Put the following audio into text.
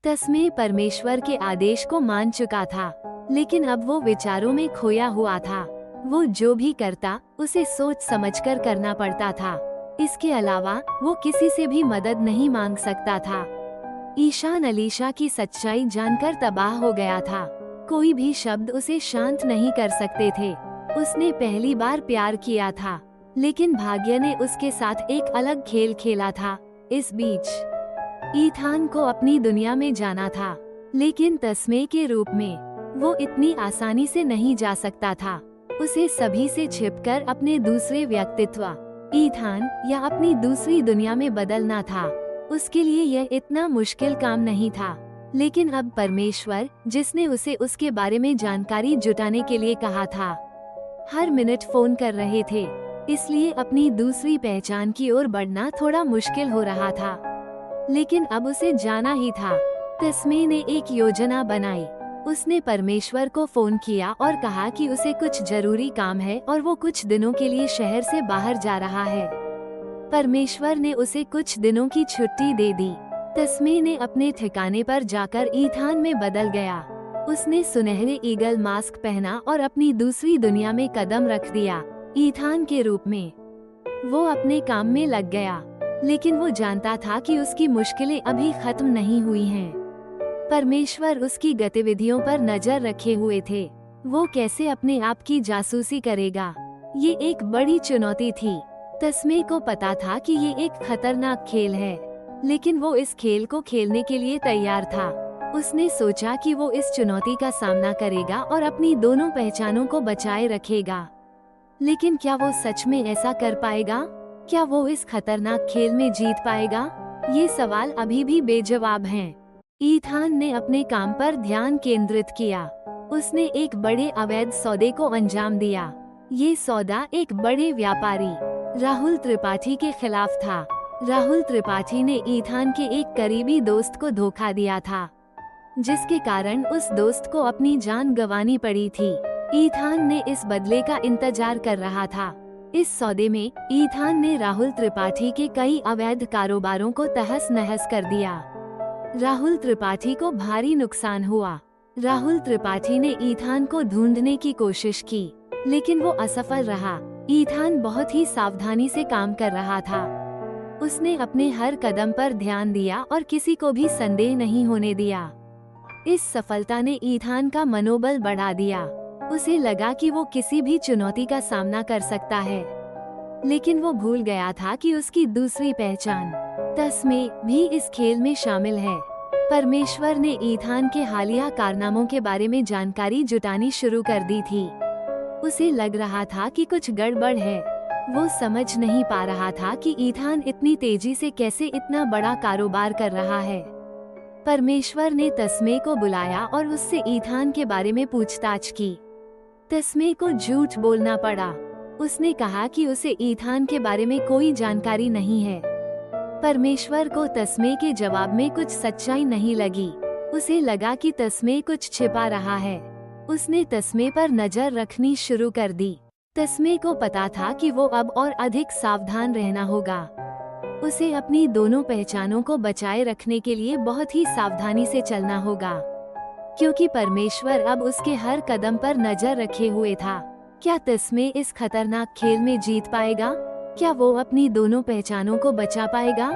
तस्मे परमेश्वर के आदेश को मान चुका था, लेकिन अब वो विचारों में खोया हुआ था। वो जो भी करता उसे सोच समझकर करना पड़ता था। इसके अलावा वो किसी से भी मदद नहीं मांग सकता था। ईशान अलीशा की सच्चाई जानकर तबाह हो गया था। कोई भी शब्द उसे शांत नहीं कर सकते थे। उसने पहली बार प्यार किया था, लेकिन भाग्य ने उसके साथ एक अलग खेल खेला था। इस बीच ईथान को अपनी दुनिया में जाना था, लेकिन तस्मे के रूप में वो इतनी आसानी से नहीं जा सकता था। उसे सभी से छिपकर अपने दूसरे व्यक्तित्व ईथान या अपनी दूसरी दुनिया में बदलना था। उसके लिए यह इतना मुश्किल काम नहीं था, लेकिन अब परमेश्वर, जिसने उसे उसके बारे में जानकारी जुटाने के लिए कहा था, हर मिनट फोन कर रहे थे। इसलिए अपनी दूसरी पहचान की ओर बढ़ना थोड़ा मुश्किल हो रहा था, लेकिन अब उसे जाना ही था। तस्मे ने एक योजना बनाई। उसने परमेश्वर को फोन किया और कहा कि उसे कुछ जरूरी काम है और वो कुछ दिनों के लिए शहर से बाहर जा रहा है। परमेश्वर ने उसे कुछ दिनों की छुट्टी दे दी। तस्मे ने अपने ठिकाने पर जाकर ईथान में बदल गया। उसने सुनहरे ईगल मास्क पहना और अपनी दूसरी दुनिया में कदम रख दिया। ईथान के रूप में वो अपने काम में लग गया, लेकिन वो जानता था कि उसकी मुश्किलें अभी खत्म नहीं हुई हैं। परमेश्वर उसकी गतिविधियों पर नजर रखे हुए थे। वो कैसे अपने आप की जासूसी करेगा, ये एक बड़ी चुनौती थी। तस्मे को पता था कि ये एक खतरनाक खेल है, लेकिन वो इस खेल को खेलने के लिए तैयार था। उसने सोचा कि वो इस चुनौती का सामना करेगा और अपनी दोनों पहचानों को बचाए रखेगा। लेकिन क्या वो सच में ऐसा कर पाएगा? क्या वो इस खतरनाक खेल में जीत पाएगा? ये सवाल अभी भी बेजवाब हैं। ईथान ने अपने काम पर ध्यान केंद्रित किया। उसने एक बड़े अवैध सौदे को अंजाम दिया। ये सौदा एक बड़े व्यापारी राहुल त्रिपाठी के खिलाफ था। राहुल त्रिपाठी ने ईथान के एक करीबी दोस्त को धोखा दिया था, जिसके कारण उस दोस्त को अपनी जान गंवानी पड़ी थी। ईथान ने इस बदले का इंतजार कर रहा था। इस सौदे में ईथान ने राहुल त्रिपाठी के कई अवैध कारोबारों को तहस नहस कर दिया। राहुल त्रिपाठी को भारी नुकसान हुआ। राहुल त्रिपाठी ने ईथान को ढूंढने की कोशिश की, लेकिन वो असफल रहा। ईथान बहुत ही सावधानी से काम कर रहा था। उसने अपने हर कदम पर ध्यान दिया और किसी को भी संदेह नहीं होने दिया। इस सफलता ने ईथान का मनोबल बढ़ा दिया। उसे लगा कि वो किसी भी चुनौती का सामना कर सकता है, लेकिन वो भूल गया था कि उसकी दूसरी पहचान तस्मे भी इस खेल में शामिल है। परमेश्वर ने ईथान के हालिया कारनामों के बारे में जानकारी जुटानी शुरू कर दी थी। उसे लग रहा था कि कुछ गड़बड़ है। वो समझ नहीं पा रहा था कि ईथान इतनी तेजी से कैसे इतना बड़ा कारोबार कर रहा है। परमेश्वर ने तस्मे को बुलाया और उससे ईथान के बारे में पूछताछ की। तस्मे को झूठ बोलना पड़ा। उसने कहा कि उसे ईथान के बारे में कोई जानकारी नहीं है। परमेश्वर को तस्मे के जवाब में कुछ सच्चाई नहीं लगी। उसे लगा कि तस्मे कुछ छिपा रहा है। उसने तस्मे पर नजर रखनी शुरू कर दी। तस्मे को पता था कि वो अब और अधिक सावधान रहना होगा। उसे अपनी दोनों पहचानों को बचाए रखने के लिए बहुत ही सावधानी से चलना होगा, क्योंकि परमेश्वर अब उसके हर कदम पर नजर रखे हुए था। क्या तस्मे इस खतरनाक खेल में जीत पाएगा? क्या वो अपनी दोनों पहचानों को बचा पाएगा?